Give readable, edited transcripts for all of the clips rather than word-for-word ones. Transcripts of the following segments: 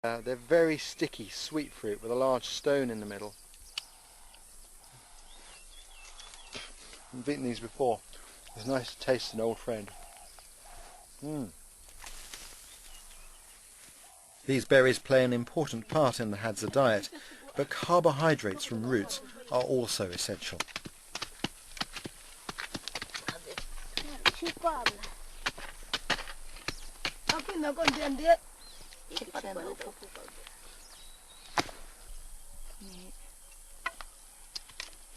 They're very sticky, sweet fruit with a large stone in the middle. I've eaten these before. It's nice to taste an old friend. These berries play an important part in the Hadza diet, but carbohydrates from roots are also essential.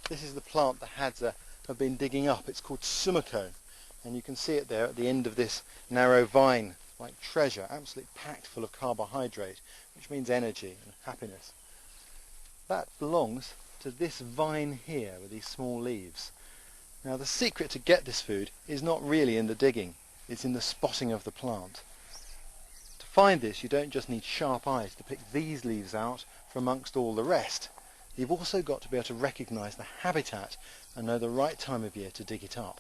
This is the plant the Hadza have been digging up. It's called sumacone, and you can see it there at the end of this narrow vine, like treasure, absolutely packed full of carbohydrate, which means energy and happiness. That belongs to this vine here with these small leaves. Now the secret to get this food is not really in the digging, it's in the spotting of the plant. To find this, you don't just need sharp eyes to pick these leaves out from amongst all the rest. You've also got to be able to recognise the habitat and know the right time of year to dig it up.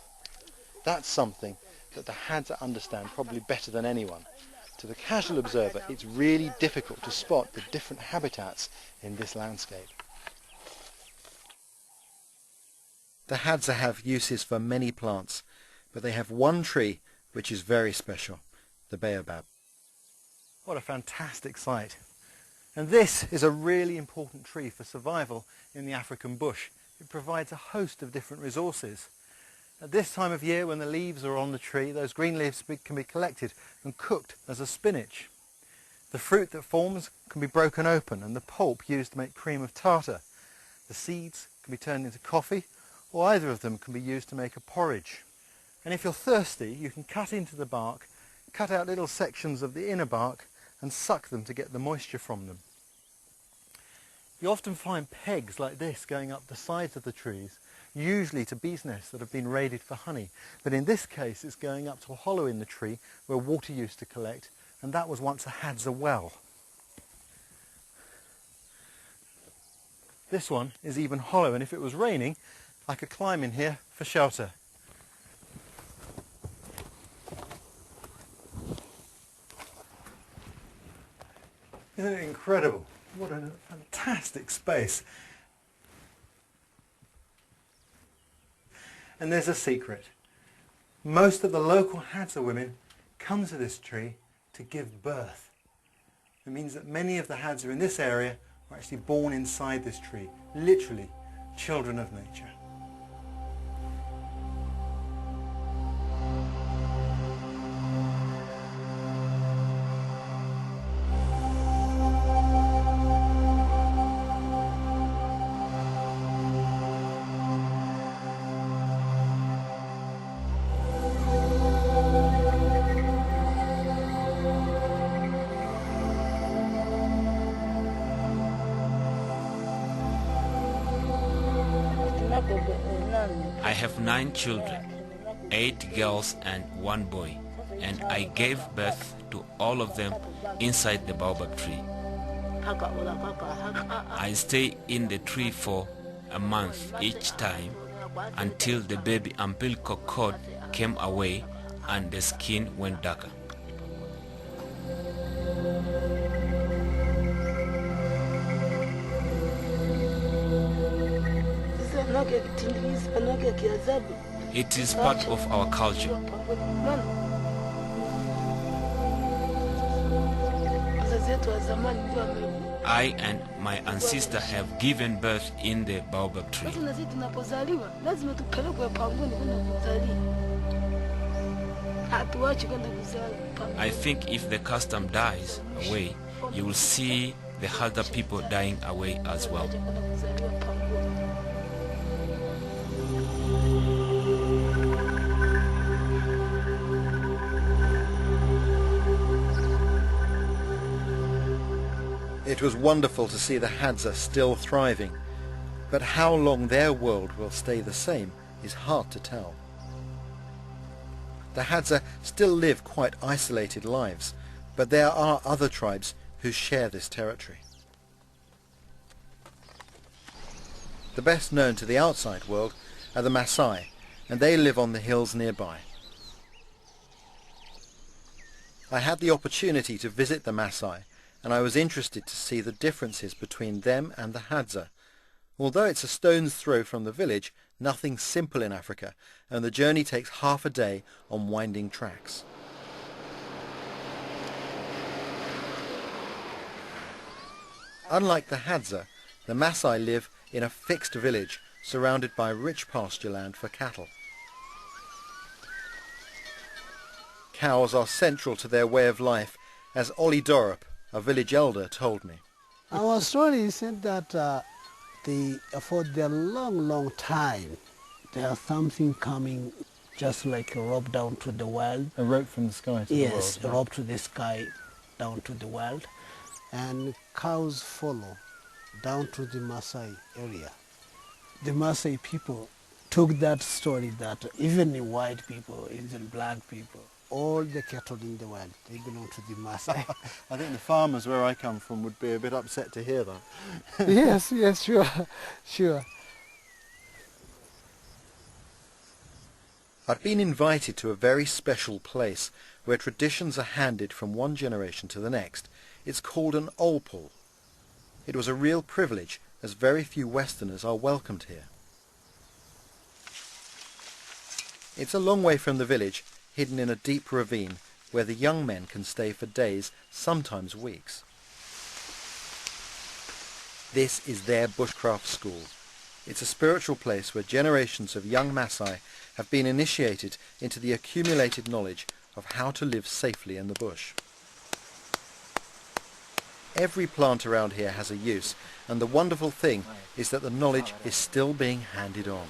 That's something that the Hadza understand probably better than anyone. To the casual observer, it's really difficult to spot the different habitats in this landscape. The Hadza have uses for many plants, but they have one tree which is very special, the baobab. What a fantastic sight! And this is a really important tree for survival in the African bush. It provides a host of different resources. At this time of year, when the leaves are on the tree, those green leaves can be collected and cooked as a spinach. The fruit that forms can be broken open and the pulp used to make cream of tartar. The seeds can be turned into coffee, or either of them can be used to make a porridge. And if you're thirsty, you can cut into the bark, cut out little sections of the inner bark and suck them to get the moisture from them. You often find pegs like this going up the sides of the trees, usually to bees' nests that have been raided for honey. But in this case it's going up to a hollow in the tree where water used to collect, and that was once a Hadza well. This one is even hollow, and if it was raining I could climb in here for shelter. Isn't it incredible? What a fantastic space. And there's a secret. Most of the local Hadza women come to this tree to give birth. It means that many of the Hadza in this area are actually born inside this tree, literally children of nature. I have 9 children, 8 girls and 1 boy, and I gave birth to all of them inside the baobab tree. I stay in the tree for a month each time until the baby umbilical cord came away and the skin went darker. It is part of our culture. I and my ancestor have given birth in the baobab tree. I think if the custom dies away, you will see the Hazda people dying away as well. It was wonderful to see the Hadza still thriving, but how long their world will stay the same is hard to tell. The Hadza still live quite isolated lives, but there are other tribes who share this territory. The best known to the outside world are the Maasai, and they live on the hills nearby. I had the opportunity to visit the Maasai and I was interested to see the differences between them and the Hadza. Although it's a stone's throw from the village, nothing's simple in Africa, and the journey takes half a day on winding tracks. Unlike the Hadza, the Maasai live in a fixed village surrounded by rich pasture land for cattle. Cows are central to their way of life, as Ollie Dorop, a village elder, told me. Our story said that for the long time, there's something coming just like a rope down to the world. A rope from the sky to the world. Yes, a rope to the sky down to the world. And cows follow down to the Maasai area. The Maasai people took that story that even the white people, even black people, all the cattle in the world, they belong to the Maasai. I think the farmers where I come from would be a bit upset to hear that. Yes, sure. I'd been invited to a very special place where traditions are handed from one generation to the next. It's called an olpul. It was a real privilege, as very few Westerners are welcomed here. It's a long way from the village, hidden in a deep ravine, where the young men can stay for days, sometimes weeks. This is their bushcraft school. It's a spiritual place where generations of young Maasai have been initiated into the accumulated knowledge of how to live safely in the bush. Every plant around here has a use, and the wonderful thing is that the knowledge is still being handed on.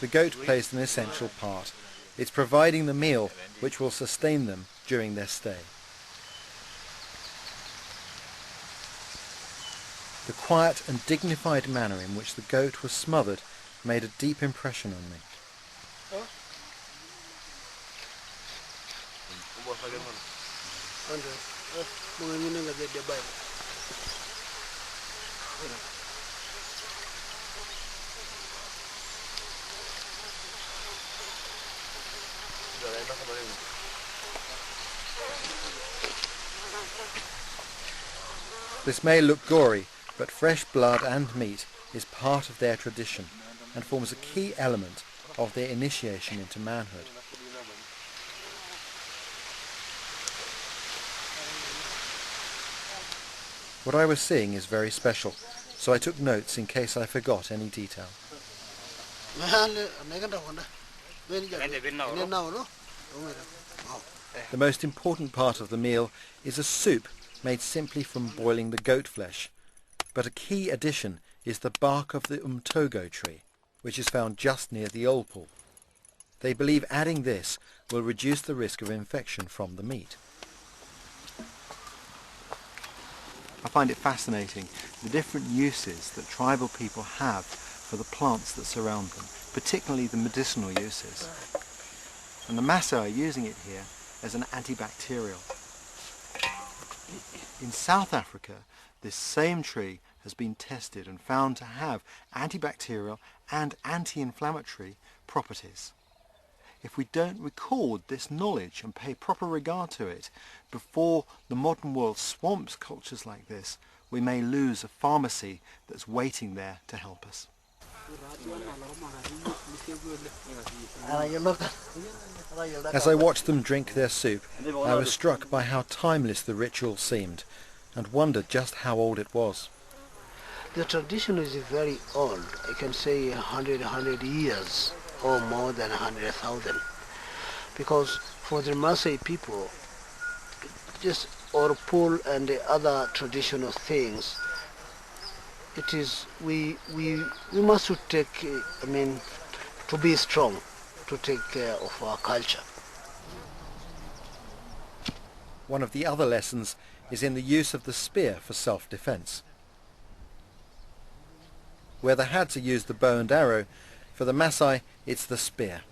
The goat plays an essential part. It's providing the meal which will sustain them during their stay. The quiet and dignified manner in which the goat was smothered made a deep impression on me. This may look gory, but fresh blood and meat is part of their tradition and forms a key element of their initiation into manhood. What I was seeing is very special, so I took notes in case I forgot any detail. The most important part of the meal is a soup made simply from boiling the goat flesh, but a key addition is the bark of the umtogo tree, which is found just near the olpul. They believe adding this will reduce the risk of infection from the meat. I find it fascinating the different uses that tribal people have for the plants that surround them, particularly the medicinal uses. And the Maasai are using it here as an antibacterial. In South Africa, this same tree has been tested and found to have antibacterial and anti-inflammatory properties. If we don't record this knowledge and pay proper regard to it before the modern world swamps cultures like this, we may lose a pharmacy that's waiting there to help us. As I watched them drink their soup, I was struck by how timeless the ritual seemed and wondered just how old it was. The tradition is very old. I can say 100 years or more than 100,000. Because for the Maasai people, just orpul and the other traditional things, it is we must take, to be strong, to take care of our culture. One of the other lessons is in the use of the spear for self-defense. Where the Hadza use the bow and arrow, for the Maasai it's the spear.